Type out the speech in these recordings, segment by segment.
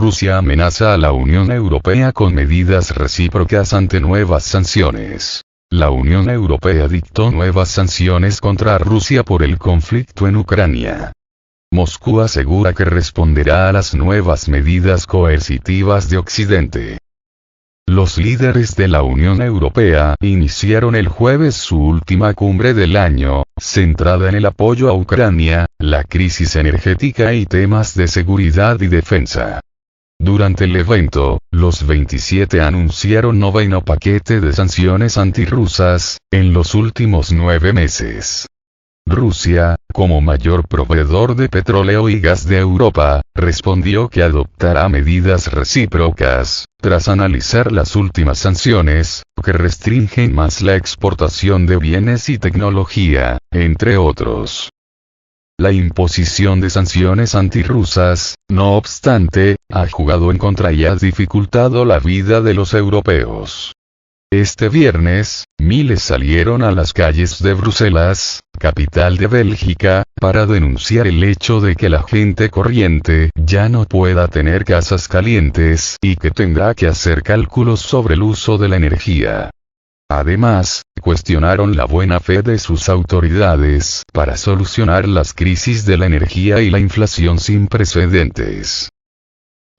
Rusia amenaza a la Unión Europea con medidas recíprocas ante nuevas sanciones. La Unión Europea dictó nuevas sanciones contra Rusia por el conflicto en Ucrania. Moscú asegura que responderá a las nuevas medidas coercitivas de Occidente. Los líderes de la Unión Europea iniciaron el jueves su última cumbre del año, centrada en el apoyo a Ucrania, la crisis energética y temas de seguridad y defensa. Durante el evento, los 27 anunciaron noveno paquete de sanciones antirrusas, en los últimos 9 meses. Rusia, como mayor proveedor de petróleo y gas de Europa, respondió que adoptará medidas recíprocas, tras analizar las últimas sanciones, que restringen más la exportación de bienes y tecnología, entre otros. La imposición de sanciones antirrusas, no obstante, ha jugado en contra y ha dificultado la vida de los europeos. Este viernes, miles salieron a las calles de Bruselas, capital de Bélgica, para denunciar el hecho de que la gente corriente ya no pueda tener casas calientes y que tendrá que hacer cálculos sobre el uso de la energía. Además, cuestionaron la buena fe de sus autoridades para solucionar las crisis de la energía y la inflación sin precedentes.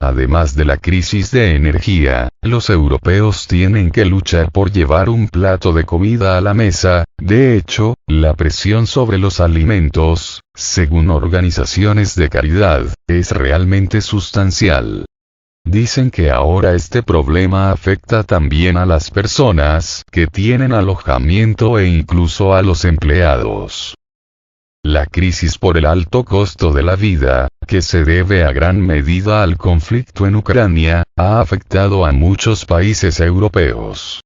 Además de la crisis de energía, los europeos tienen que luchar por llevar un plato de comida a la mesa. De hecho, la presión sobre los alimentos, según organizaciones de caridad, es realmente sustancial. Dicen que ahora este problema afecta también a las personas que tienen alojamiento e incluso a los empleados. La crisis por el alto costo de la vida, que se debe a gran medida al conflicto en Ucrania, ha afectado a muchos países europeos.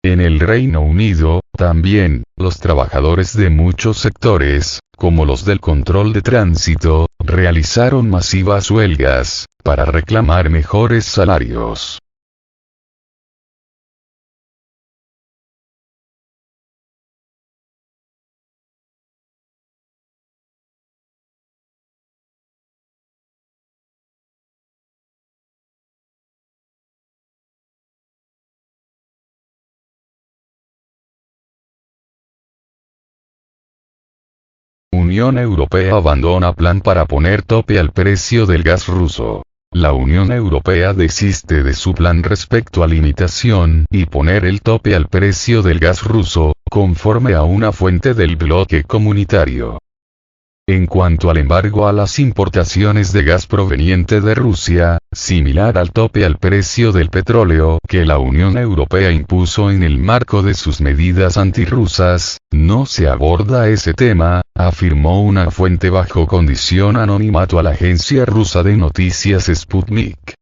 En el Reino Unido, también, los trabajadores de muchos sectores, como los del control de tránsito, realizaron masivas huelgas, para reclamar mejores salarios. Unión Europea abandona plan para poner tope al precio del gas ruso. La Unión Europea desiste de su plan respecto a limitación y poner el tope al precio del gas ruso, conforme a una fuente del bloque comunitario. En cuanto al embargo a las importaciones de gas proveniente de Rusia, similar al tope al precio del petróleo que la Unión Europea impuso en el marco de sus medidas antirrusas, no se aborda ese tema, afirmó una fuente bajo condición anonimato a la agencia rusa de noticias Sputnik.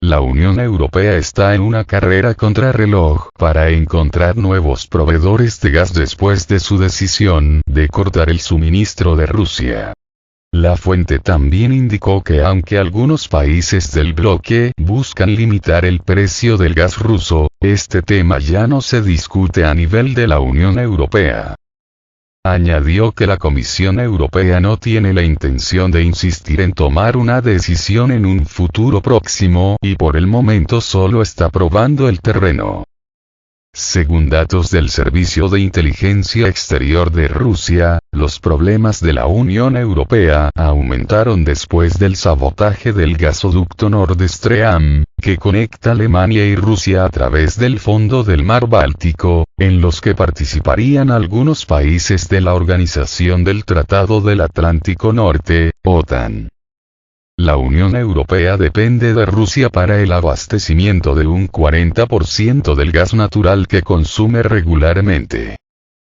La Unión Europea está en una carrera contrarreloj para encontrar nuevos proveedores de gas después de su decisión de cortar el suministro de Rusia. La fuente también indicó que aunque algunos países del bloque buscan limitar el precio del gas ruso, este tema ya no se discute a nivel de la Unión Europea. Añadió que la Comisión Europea no tiene la intención de insistir en tomar una decisión en un futuro próximo y por el momento solo está probando el terreno. Según datos del Servicio de Inteligencia Exterior de Rusia, los problemas de la Unión Europea aumentaron después del sabotaje del gasoducto Nord Stream, que conecta Alemania y Rusia a través del fondo del Mar Báltico, en los que participarían algunos países de la Organización del Tratado del Atlántico Norte, OTAN. La Unión Europea depende de Rusia para el abastecimiento de un 40% del gas natural que consume regularmente.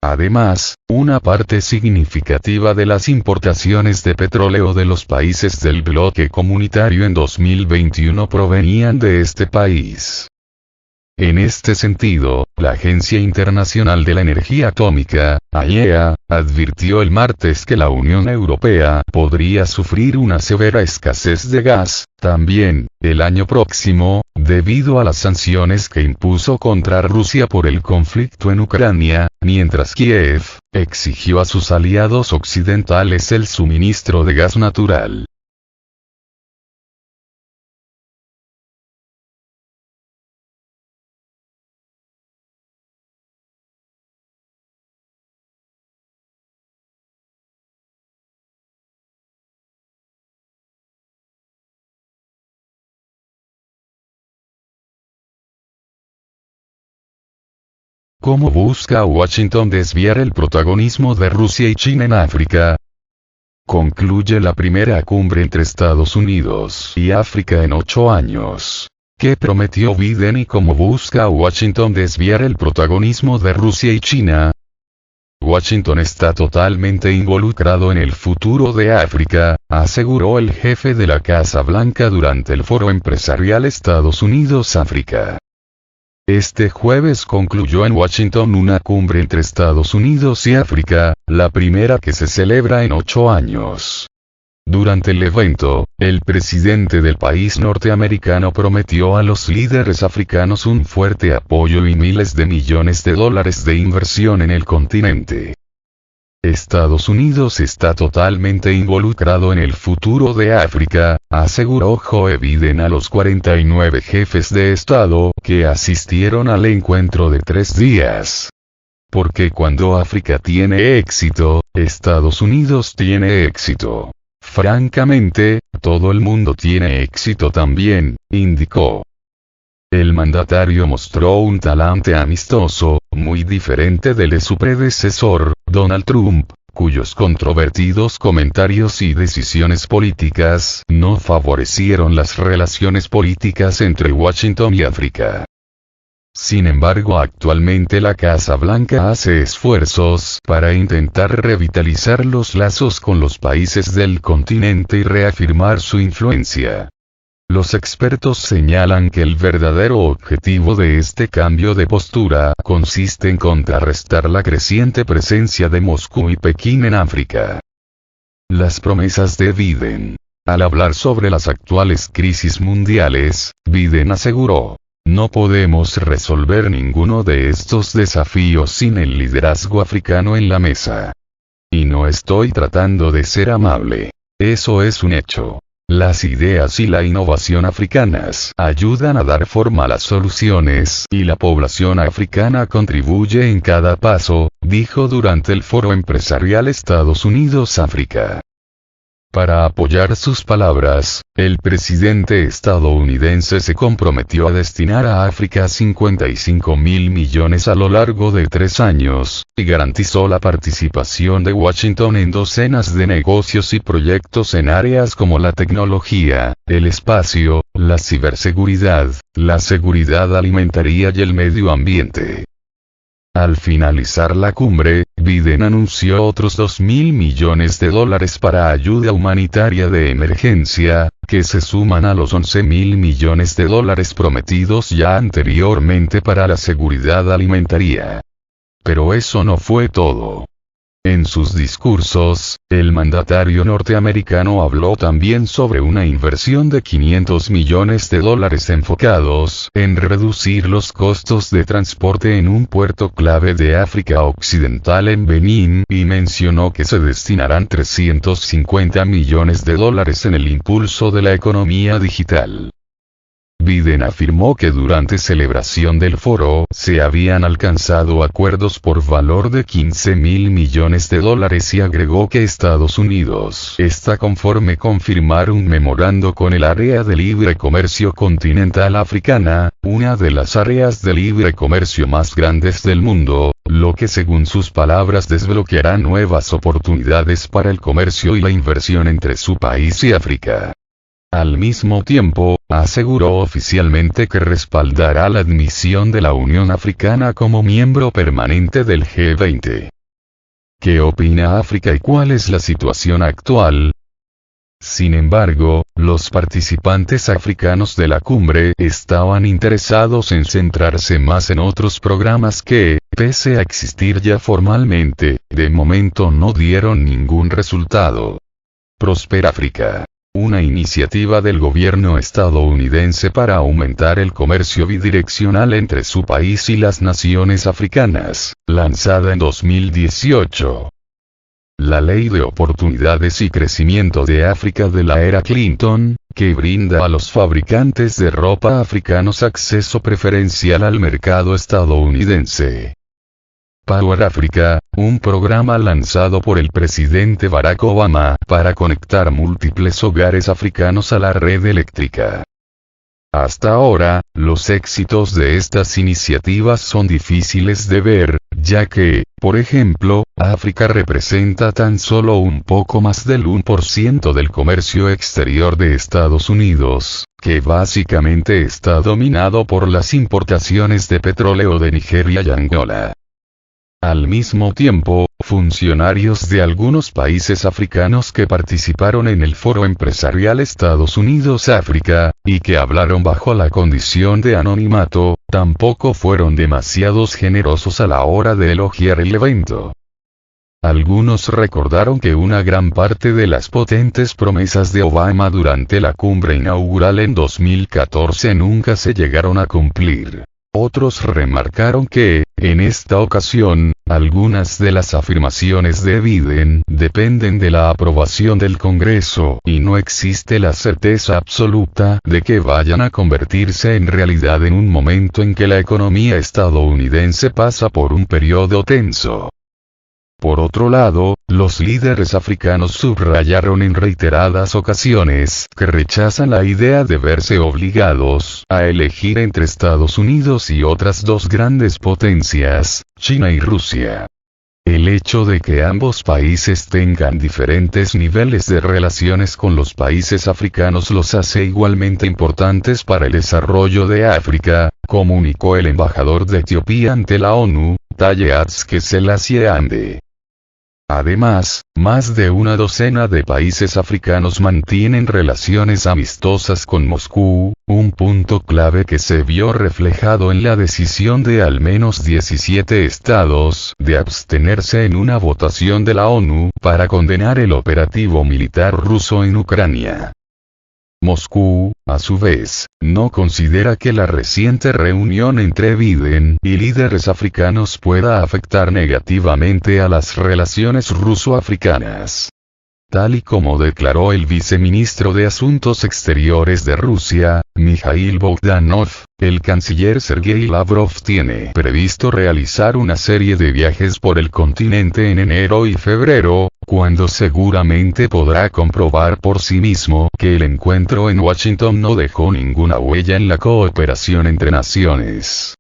Además, una parte significativa de las importaciones de petróleo de los países del bloque comunitario en 2021 provenían de este país. En este sentido, la Agencia Internacional de la Energía Atómica, AIEA, advirtió el martes que la Unión Europea podría sufrir una severa escasez de gas, también, el año próximo, debido a las sanciones que impuso contra Rusia por el conflicto en Ucrania, mientras Kiev exigió a sus aliados occidentales el suministro de gas natural. ¿Cómo busca Washington desviar el protagonismo de Rusia y China en África? Concluye la primera cumbre entre Estados Unidos y África en 8 años. ¿Qué prometió Biden y cómo busca Washington desviar el protagonismo de Rusia y China? Washington está totalmente involucrado en el futuro de África, aseguró el jefe de la Casa Blanca durante el Foro Empresarial Estados Unidos-África. Este jueves concluyó en Washington una cumbre entre Estados Unidos y África, la primera que se celebra en 8 años. Durante el evento, el presidente del país norteamericano prometió a los líderes africanos un fuerte apoyo y miles de millones de dólares de inversión en el continente. Estados Unidos está totalmente involucrado en el futuro de África, aseguró Joe Biden a los 49 jefes de Estado que asistieron al encuentro de 3 días. Porque cuando África tiene éxito, Estados Unidos tiene éxito. Francamente, todo el mundo tiene éxito también, indicó. El mandatario mostró un talante amistoso, muy diferente del de su predecesor, Donald Trump, cuyos controvertidos comentarios y decisiones políticas no favorecieron las relaciones políticas entre Washington y África. Sin embargo, actualmente la Casa Blanca hace esfuerzos para intentar revitalizar los lazos con los países del continente y reafirmar su influencia. Los expertos señalan que el verdadero objetivo de este cambio de postura consiste en contrarrestar la creciente presencia de Moscú y Pekín en África. Las promesas de Biden. Al hablar sobre las actuales crisis mundiales, Biden aseguró: "No podemos resolver ninguno de estos desafíos sin el liderazgo africano en la mesa. Y no estoy tratando de ser amable. Eso es un hecho. Las ideas y la innovación africanas ayudan a dar forma a las soluciones y la población africana contribuye en cada paso", dijo durante el Foro Empresarial Estados Unidos-África. Para apoyar sus palabras, el presidente estadounidense se comprometió a destinar a África 55.000 millones a lo largo de 3 años, y garantizó la participación de Washington en docenas de negocios y proyectos en áreas como la tecnología, el espacio, la ciberseguridad, la seguridad alimentaria y el medio ambiente. Al finalizar la cumbre, Biden anunció otros 2.000 millones de dólares para ayuda humanitaria de emergencia, que se suman a los 11.000 millones de dólares prometidos ya anteriormente para la seguridad alimentaria. Pero eso no fue todo. En sus discursos, el mandatario norteamericano habló también sobre una inversión de 500 millones de dólares enfocados en reducir los costos de transporte en un puerto clave de África Occidental en Benín, y mencionó que se destinarán 350 millones de dólares en el impulso de la economía digital. Biden afirmó que durante celebración del foro se habían alcanzado acuerdos por valor de 15.000 millones de dólares y agregó que Estados Unidos está conforme con firmar un memorando con el Área de Libre Comercio Continental Africana, una de las áreas de libre comercio más grandes del mundo, lo que según sus palabras desbloqueará nuevas oportunidades para el comercio y la inversión entre su país y África. Al mismo tiempo, aseguró oficialmente que respaldará la admisión de la Unión Africana como miembro permanente del G20. ¿Qué opina África y cuál es la situación actual? Sin embargo, los participantes africanos de la cumbre estaban interesados en centrarse más en otros programas que, pese a existir ya formalmente, de momento no dieron ningún resultado. Prosper África. Una iniciativa del gobierno estadounidense para aumentar el comercio bidireccional entre su país y las naciones africanas, lanzada en 2018. La Ley de Oportunidades y Crecimiento de África de la era Clinton, que brinda a los fabricantes de ropa africanos acceso preferencial al mercado estadounidense. Power Africa, un programa lanzado por el presidente Barack Obama para conectar múltiples hogares africanos a la red eléctrica. Hasta ahora, los éxitos de estas iniciativas son difíciles de ver, ya que, por ejemplo, África representa tan solo un poco más del 1% del comercio exterior de Estados Unidos, que básicamente está dominado por las importaciones de petróleo de Nigeria y Angola. Al mismo tiempo, funcionarios de algunos países africanos que participaron en el Foro Empresarial Estados Unidos-África, y que hablaron bajo la condición de anonimato, tampoco fueron demasiados generosos a la hora de elogiar el evento. Algunos recordaron que una gran parte de las potentes promesas de Obama durante la cumbre inaugural en 2014 nunca se llegaron a cumplir. Otros remarcaron que, en esta ocasión, algunas de las afirmaciones de Biden dependen de la aprobación del Congreso y no existe la certeza absoluta de que vayan a convertirse en realidad en un momento en que la economía estadounidense pasa por un periodo tenso. Por otro lado, los líderes africanos subrayaron en reiteradas ocasiones que rechazan la idea de verse obligados a elegir entre Estados Unidos y otras dos grandes potencias, China y Rusia. El hecho de que ambos países tengan diferentes niveles de relaciones con los países africanos los hace igualmente importantes para el desarrollo de África, comunicó el embajador de Etiopía ante la ONU, Taye Atske-Selassie Ande. Además, más de una docena de países africanos mantienen relaciones amistosas con Moscú, un punto clave que se vio reflejado en la decisión de al menos 17 estados de abstenerse en una votación de la ONU para condenar el operativo militar ruso en Ucrania. Moscú, a su vez, no considera que la reciente reunión entre Biden y líderes africanos pueda afectar negativamente a las relaciones ruso-africanas. Tal y como declaró el viceministro de Asuntos Exteriores de Rusia, Mikhail Bogdanov, el canciller Sergei Lavrov tiene previsto realizar una serie de viajes por el continente en enero y febrero, cuando seguramente podrá comprobar por sí mismo que el encuentro en Washington no dejó ninguna huella en la cooperación entre naciones.